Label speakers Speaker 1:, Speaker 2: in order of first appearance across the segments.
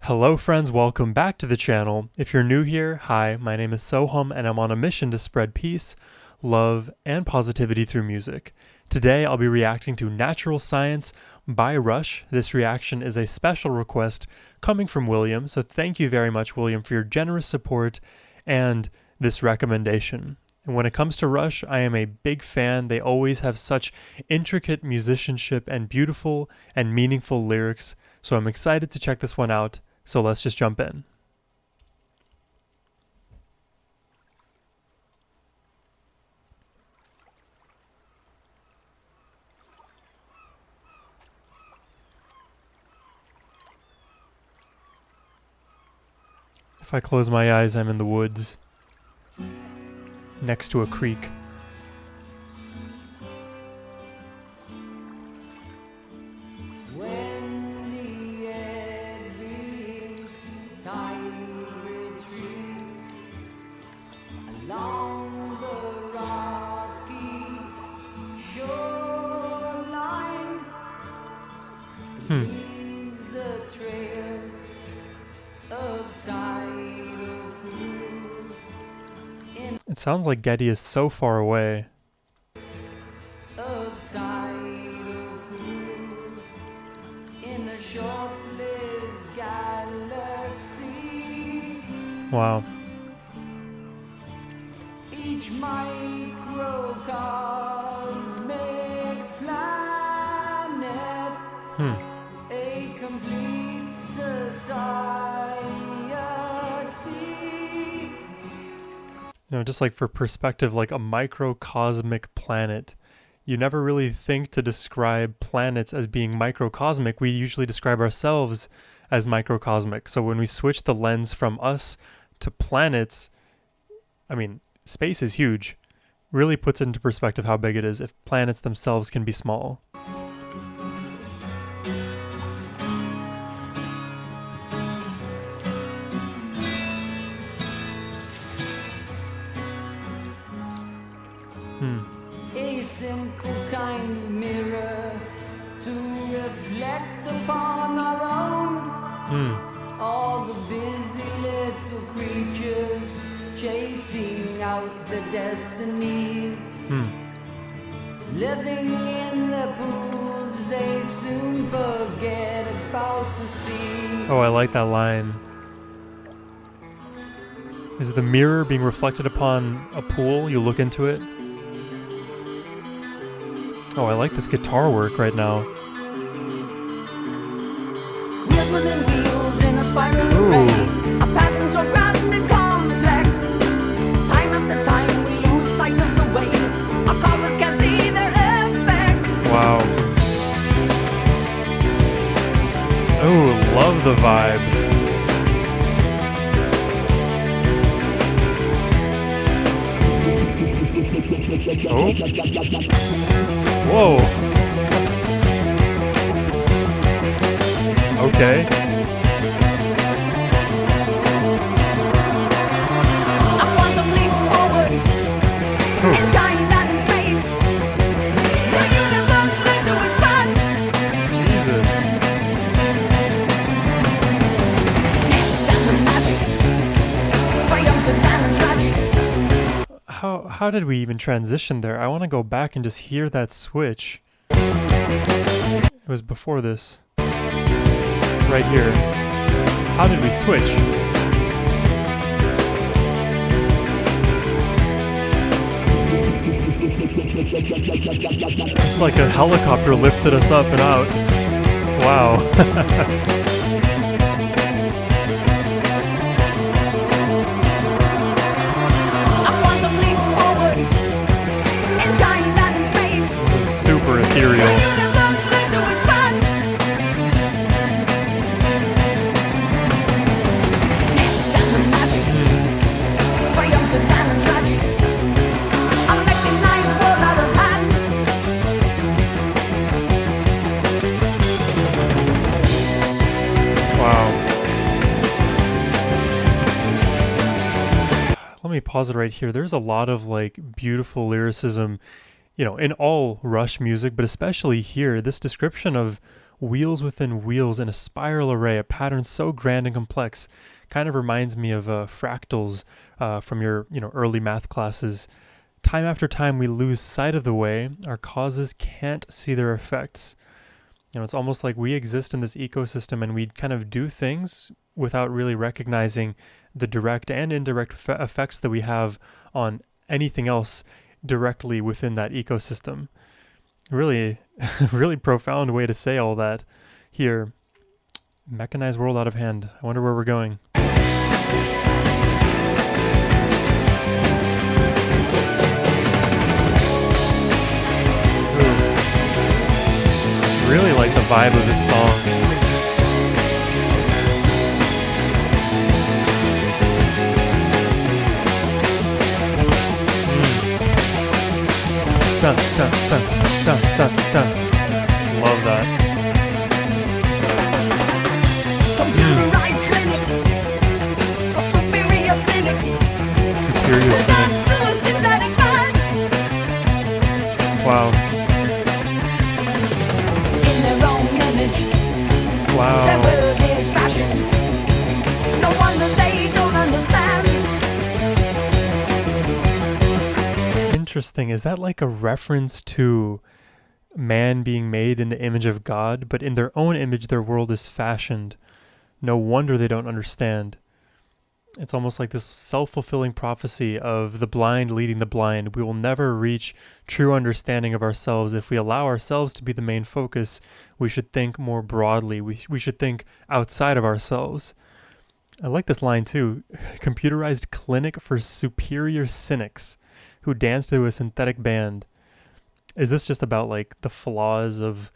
Speaker 1: Hello friends, welcome back to the channel. If you're new here, hi, my name is Sohum and I'm on a mission to spread peace, love, and positivity through music. Today I'll be reacting to Natural Science by Rush. This reaction is a special request coming from William, so thank you very much, William, for your generous support and this recommendation. And when it comes to Rush, I am a big fan. They always have such intricate musicianship and beautiful and meaningful lyrics, so I'm excited to check this one out. So let's just jump in. If I close my eyes, I'm in the woods, next to a creek. It sounds like Getty is so far away. Wow. Each microcosmic planet, a complete society. You know, just like for perspective, like a microcosmic planet. You never really think to describe planets as being microcosmic. We usually describe ourselves as microcosmic. So when we switch the lens from us to planets, I mean, space is huge. Really puts into perspective how big it is if planets themselves can be small.
Speaker 2: A simple kind of mirror to reflect upon our own. All the busy little creatures chasing out their destinies. Living in the pools, they soon forget about the sea.
Speaker 1: Oh, I like that line. Is the mirror being reflected upon a pool? You look into it. Oh, I like this guitar work right now.
Speaker 2: Wheels wheels in a spiral array. Our patterns are grand and complex. Time after time we lose sight of the way. Our causes can't see their effects.
Speaker 1: Wow. Oh, love the vibe. Oh. Whoa. Okay.
Speaker 2: A quantum leap forward in time and in space. The universe learned to expand.
Speaker 1: Jesus.
Speaker 2: Peace and the magic, triumphant and tragic.
Speaker 1: How did we even transition there? I want to go back and just hear that switch. It was before this. Right here. How did we switch? It's like a helicopter lifted us up and out. Wow. Super ethereal. Wow. Let me pause it right here. There's a lot of like beautiful lyricism, you know, in all Rush music, but especially here, this description of wheels within wheels in a spiral array, a pattern so grand and complex. Kind of reminds me of fractals from your early math classes. Time after time, we lose sight of the way our causes can't see their effects. It's almost like we exist in this ecosystem and we kind of do things without really recognizing the direct and indirect effects that we have on anything else directly within that ecosystem. Really, really profound way to say all that here. Mechanized world out of hand. I wonder where we're going. Really like the vibe of this song. Dun, dun, dun, dun, dun, dun. Love that.
Speaker 2: Computerized clinic for superior cynics.
Speaker 1: Superior cynics.
Speaker 2: Synthetic mind.
Speaker 1: Wow.
Speaker 2: In their own image. Their
Speaker 1: Wow.
Speaker 2: world is fashion. No wonder they don't understand.
Speaker 1: Interesting. Is that like a reference to man being made in the image of God, but in their own image their world is fashioned? No wonder they don't understand. It's almost like this self-fulfilling prophecy of the blind leading the blind. We will never reach true understanding of ourselves if we allow ourselves to be the main focus. We should think more broadly. We should think outside of ourselves. I like this line too. Computerized clinic for superior cynics who dance to a synthetic band. Is this just about like the flaws of,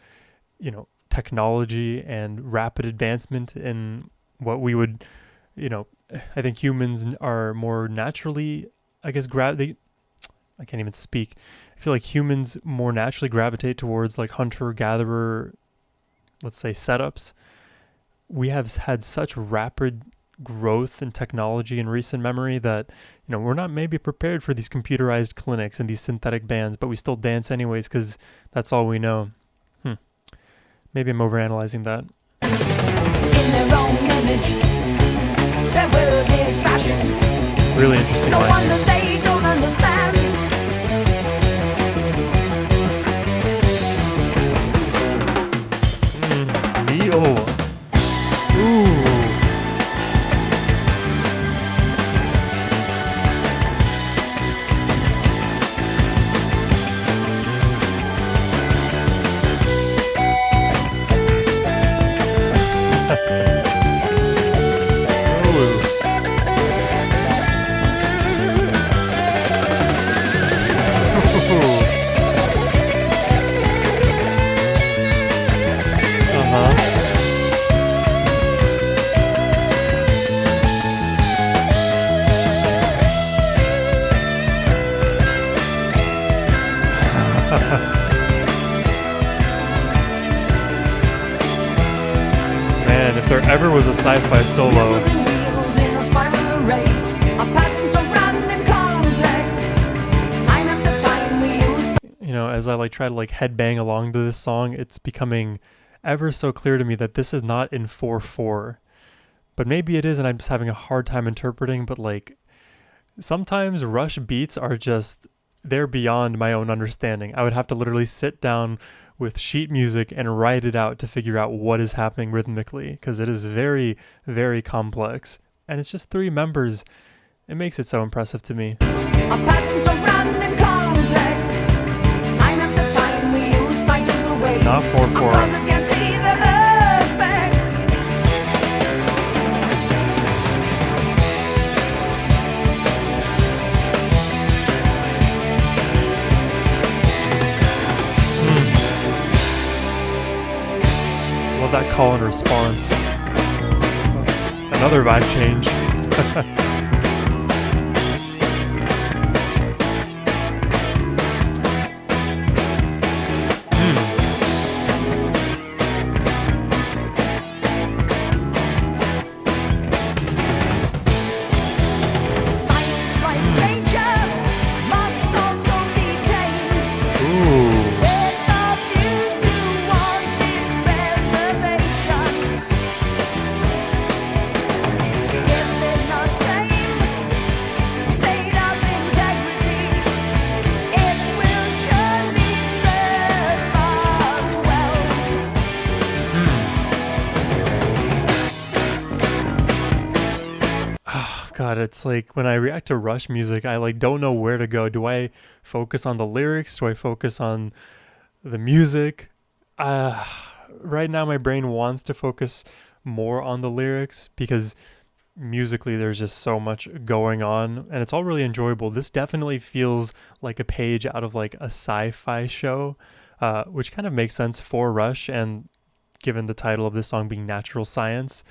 Speaker 1: technology and rapid advancement in what we would, I think humans are more naturally, I guess, I can't even speak. I feel like humans more naturally gravitate towards like hunter-gatherer, let's say, setups. We have had such rapid growth in technology in recent memory that, we're not maybe prepared for these computerized clinics and these synthetic bands, but we still dance anyways because that's all we know. Maybe I'm overanalyzing that.
Speaker 2: In their own image. Their world is fashion.
Speaker 1: Really interesting
Speaker 2: No
Speaker 1: line
Speaker 2: wonder
Speaker 1: here.
Speaker 2: they don't understand.
Speaker 1: Neo. Ooh. Man, if there ever was a sci-fi solo,
Speaker 2: Wheels in a spiral array. Our patterns are grand and complex. Time after time we use
Speaker 1: as I like try to like headbang along to this song, it's becoming ever so clear to me that this is not in 4/4. But maybe it is, and I'm just having a hard time interpreting. But like sometimes rush beats are just, they're beyond my own understanding. I would have to literally sit down with sheet music and write it out to figure out what is happening rhythmically, because it is very, very complex. And it's just 3 members. It makes it so impressive to me.
Speaker 2: our patterns are grand and complex. Time after time we lose sight of the way.
Speaker 1: Not 4/4.
Speaker 2: Our causes can't see the effects.
Speaker 1: Love that call and response. Another vibe change.
Speaker 2: Science like nature must also be tamed.
Speaker 1: Ooh.
Speaker 2: Let the future want its present.
Speaker 1: God, it's like when I react to Rush music, I like don't know where to go. Do I focus on the lyrics? Do I focus on the music? Uh, right now, my brain wants to focus more on the lyrics because musically there's just so much going on and it's all really enjoyable. This definitely feels like a page out of like a sci-fi show, which kind of makes sense for Rush and given the title of this song being Natural Science.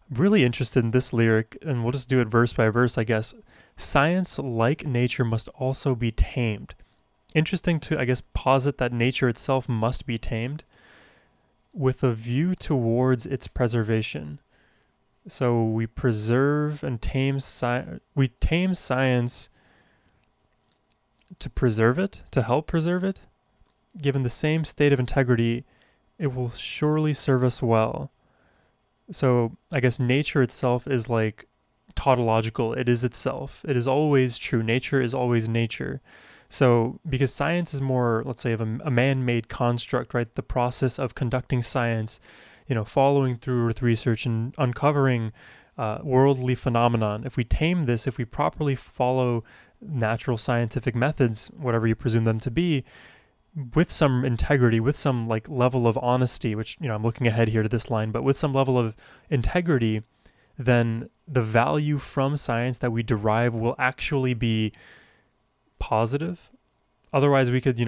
Speaker 1: Really interested in this lyric, and we'll just do it verse by verse, I guess. Science, like nature, must also be tamed. Interesting to, I guess, posit that nature itself must be tamed with a view towards its preservation. So we preserve and tame we tame science to preserve it, to help preserve it. Given the same state of integrity, it will surely serve us well. So I guess nature itself is like tautological. It is itself. It is always true. Nature is always nature. So because science is more, let's say, of a man-made construct, right? The process of conducting science, following through with research and uncovering worldly phenomenon. If we tame this, if we properly follow natural scientific methods, whatever you presume them to be, with some integrity, with some like level of honesty, which, I'm looking ahead here to this line, but with some level of integrity, then the value from science that we derive will actually be positive. Otherwise, we could,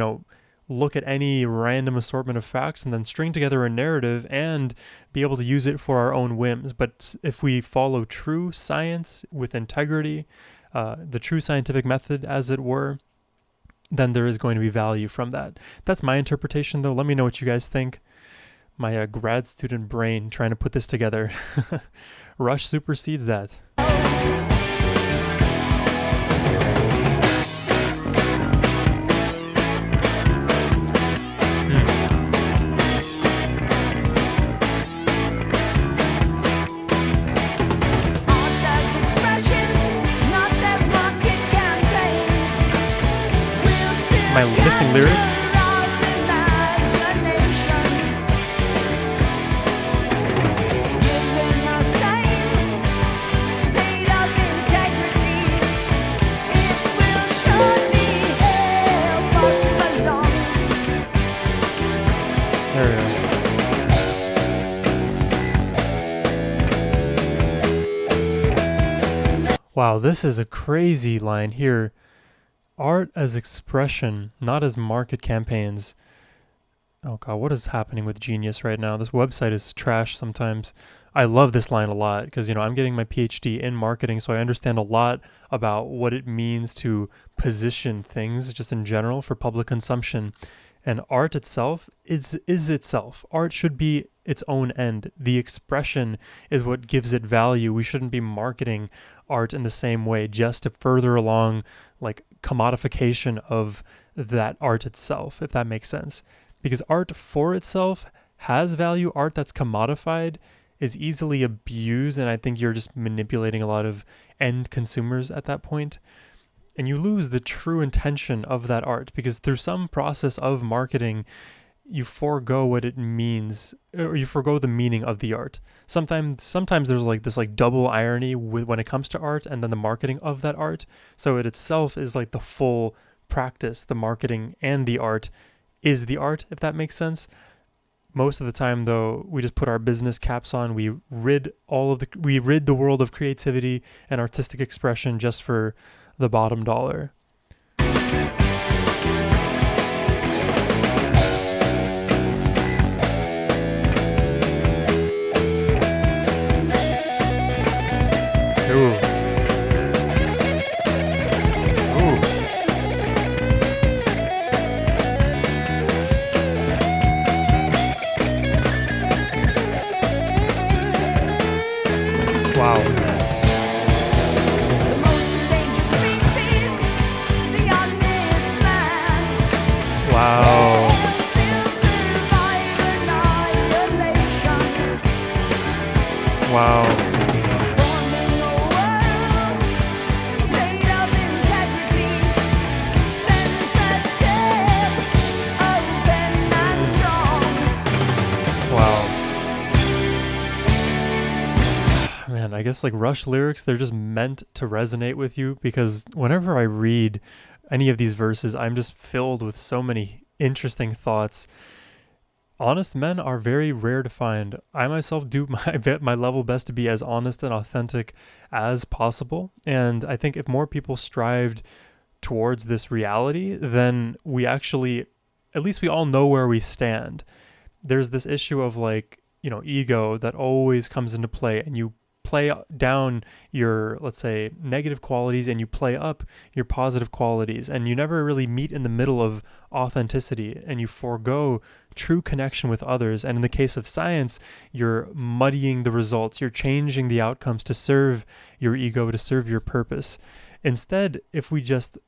Speaker 1: look at any random assortment of facts and then string together a narrative and be able to use it for our own whims. But if we follow true science with integrity, the true scientific method, as it were, then there is going to be value from that. That's my interpretation, though. Let me know what you guys think. My grad student brain trying to put this together. Rush supersedes that. Am I missing lyrics? There we go. Wow, this is a crazy line here. Art as expression, not as market campaigns. Oh God, what is happening with Genius right now? This website is trash sometimes. I love this line a lot because, I'm getting my PhD in marketing, so I understand a lot about what it means to position things just in general for public consumption. And art itself is itself. Art should be its own end. The expression is what gives it value. We shouldn't be marketing art in the same way just to further along like commodification of that art itself, if that makes sense. Because art for itself has value. Art that's commodified is easily abused, and I think you're just manipulating a lot of end consumers at that point. And you lose the true intention of that art because through some process of marketing, you forego what it means, or you forego the meaning of the art. Sometimes there's like this like double irony when it comes to art and then the marketing of that art. So it itself is like the full practice, the marketing and the art is the art, if that makes sense. Most of the time, though, we just put our business caps on. We rid the world of creativity and artistic expression just for the bottom dollar. Ooh. Ooh. Wow. Wow. Wow. Man, man, I guess like Rush lyrics, they're just meant to resonate with you, because whenever I read any of these verses, I'm just filled with so many interesting thoughts. Honest men are very rare to find. I myself do my level best to be as honest and authentic as possible. And I think if more people strived towards this reality, then we actually, at least we all know where we stand. There's this issue of like, ego that always comes into play, and you play down your, let's say, negative qualities, and you play up your positive qualities, and you never really meet in the middle of authenticity, and you forego true connection with others. And in the case of science, you're muddying the results, you're changing the outcomes to serve your ego, to serve your purpose. Instead, if we just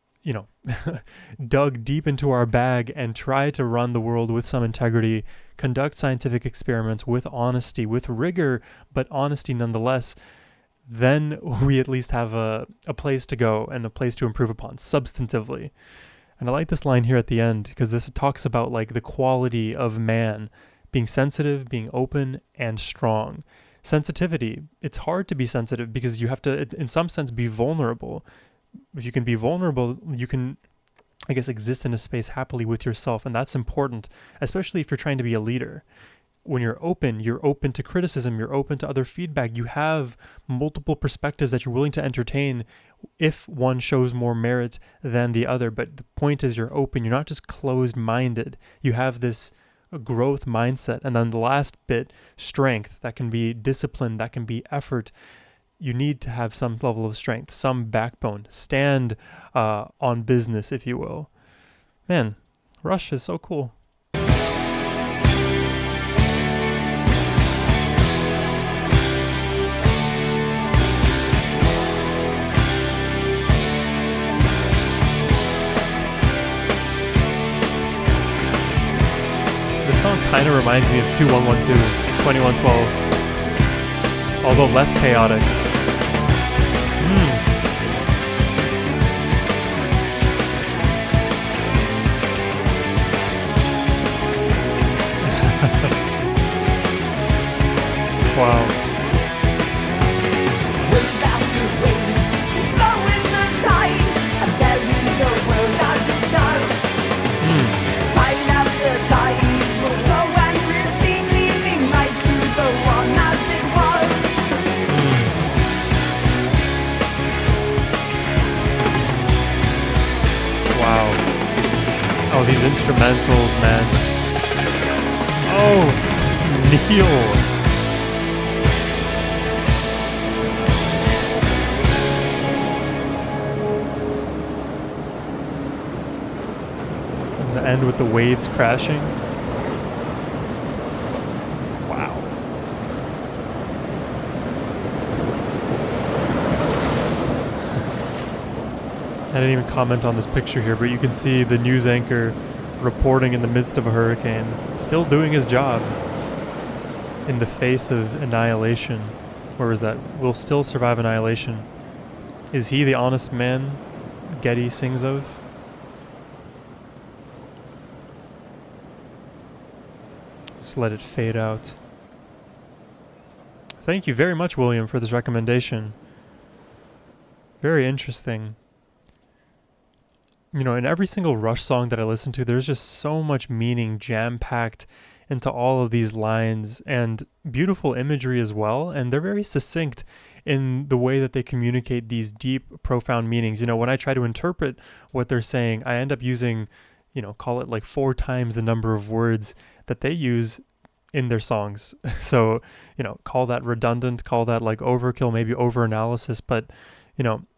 Speaker 1: dug deep into our bag and try to run the world with some integrity, conduct scientific experiments with honesty, with rigor, but honesty nonetheless, then we at least have a place to go and a place to improve upon substantively. And I like this line here at the end, because this talks about like the quality of man being sensitive, being open, and strong. Sensitivity, it's hard to be sensitive because you have to, in some sense, be vulnerable. If you can be vulnerable, you can, I guess, exist in a space happily with yourself. And that's important, especially if you're trying to be a leader. When you're open to criticism, you're open to other feedback. You have multiple perspectives that you're willing to entertain if one shows more merit than the other. But the point is, you're open. You're not just closed-minded. You have this growth mindset. And then the last bit, strength. That can be discipline. That can be effort. You need to have some level of strength, some backbone. Stand on business, if you will. Man, Rush is so cool. This song kind of reminds me of 2112, 2112, although less chaotic. Wow.
Speaker 2: Wave after wave, we flow with the tide, and bury the world as it does. Tide after tide will flow and recede, leaving life to go on as it was.
Speaker 1: Wow. Oh, these instrumentals, man. Oh, Neil. End with the waves crashing. Wow. I didn't even comment on this picture here, but you can see the news anchor reporting in the midst of a hurricane, still doing his job in the face of annihilation. Where is that? Will still survive annihilation. Is he the honest man Getty sings of? Just let it fade out. Thank you very much, William, for this recommendation. Very interesting. In every single Rush song that I listen to, there's just so much meaning jam-packed into all of these lines, and beautiful imagery as well. And they're very succinct in the way that they communicate these deep, profound meanings. When I try to interpret what they're saying, I end up using, call it like 4 times the number of words that they use in their songs. So, call that redundant, call that like overkill, maybe over-analysis. But,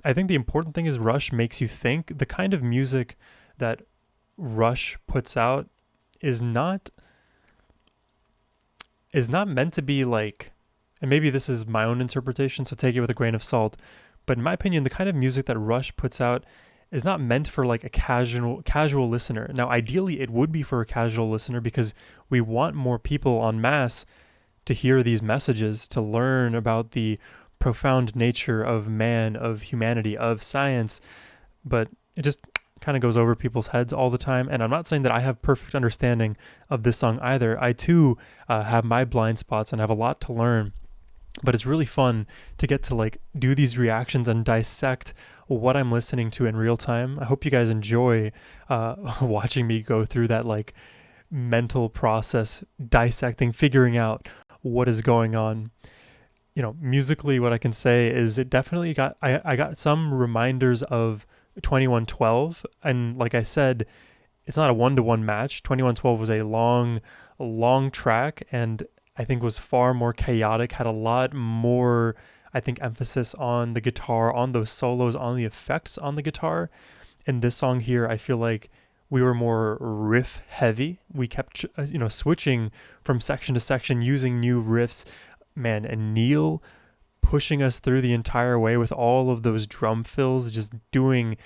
Speaker 1: I think the important thing is Rush makes you think. The kind of music that Rush puts out is not meant to be like, and maybe this is my own interpretation, so take it with a grain of salt, but in my opinion, the kind of music that Rush puts out is not meant for like a casual listener. Now, ideally, it would be for a casual listener, because we want more people en masse to hear these messages, to learn about the profound nature of man, of humanity, of science. But it just kind of goes over people's heads all the time. And I'm not saying that I have perfect understanding of this song either. I too have my blind spots and have a lot to learn. But it's really fun to get to like do these reactions and dissect what I'm listening to in real time. I hope you guys enjoy watching me go through that like mental process, dissecting, figuring out what is going on. Musically, what I can say is it definitely I got some reminders of 2112. And like I said, it's not a 1-to-1 match. 2112 was a long track, and I think was far more chaotic, had a lot more, I think, emphasis on the guitar, on those solos, on the effects on the guitar. In this song here, I feel like we were more riff heavy. We kept, switching from section to section, using new riffs, man. And Neil pushing us through the entire way with all of those drum fills, just doing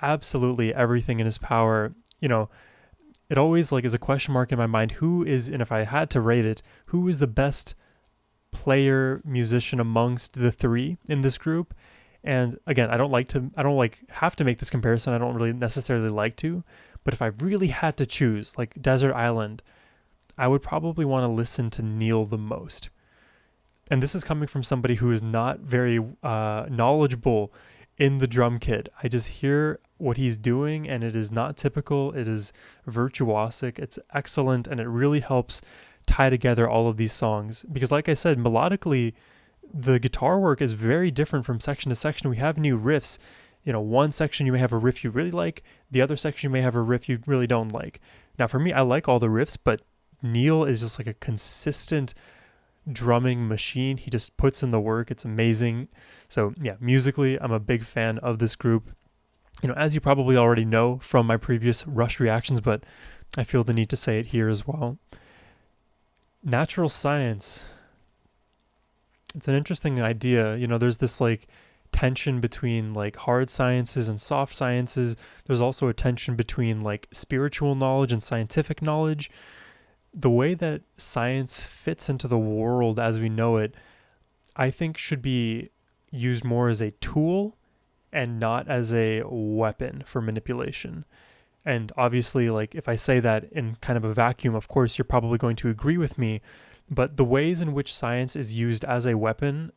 Speaker 1: absolutely everything in his power. It always like is a question mark in my mind. And if I had to rate it, who is the best player musician amongst the three in this group? And again, I don't have to make this comparison. I don't really necessarily like to, but if I really had to choose, like Desert Island, I would probably want to listen to Neil the most. And this is coming from somebody who is not very knowledgeable in the drum kit. I just hear what he's doing, and it is not typical. It is virtuosic. It's excellent, and it really helps tie together all of these songs. Because like I said, melodically, the guitar work is very different from section to section. We have new riffs. One section you may have a riff you really like. The other section you may have a riff you really don't like. Now, for me, I like all the riffs, but Neil is just like a consistent drumming machine. He just puts in the work. It's amazing. So yeah, musically, I'm a big fan of this group. As you probably already know from my previous Rush reactions, but I feel the need to say it here as well. Natural science. It's an interesting idea. There's this like tension between like hard sciences and soft sciences. There's also a tension between like spiritual knowledge and scientific knowledge. The way that science fits into the world as we know it, I think should be used more as a tool and not as a weapon for manipulation. And obviously, like if I say that in kind of a vacuum, of course, you're probably going to agree with me. But the ways in which science is used as a weapon,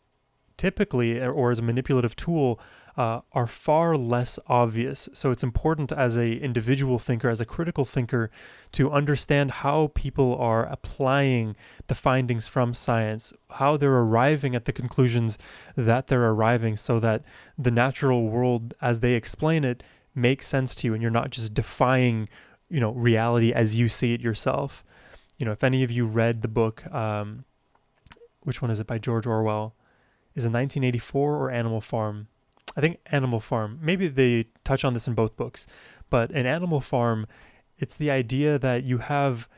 Speaker 1: typically, or as a manipulative tool, are far less obvious. So it's important as a individual thinker, as a critical thinker, to understand how people are applying the findings from science, how they're arriving at the conclusions that they're arriving, so that the natural world, as they explain it, makes sense to you, and you're not just defying, reality as you see it yourself. If any of you read the book, which one is it, by George Orwell? Is it 1984 or Animal Farm? I think Animal Farm. Maybe they touch on this in both books. But in Animal Farm, it's the idea that you have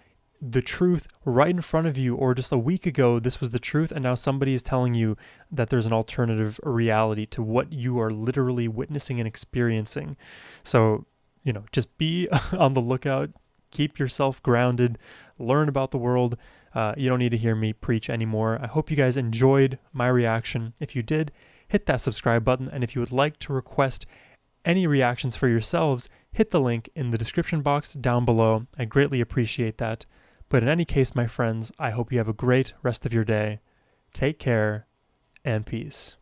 Speaker 1: the truth right in front of you, or just a week ago, this was the truth, and now somebody is telling you that there's an alternative reality to what you are literally witnessing and experiencing. So, just be on the lookout. Keep yourself grounded. Learn about the world. You don't need to hear me preach anymore. I hope you guys enjoyed my reaction. If you did, hit that subscribe button. And if you would like to request any reactions for yourselves, hit the link in the description box down below. I greatly appreciate that. But in any case, my friends, I hope you have a great rest of your day. Take care and peace.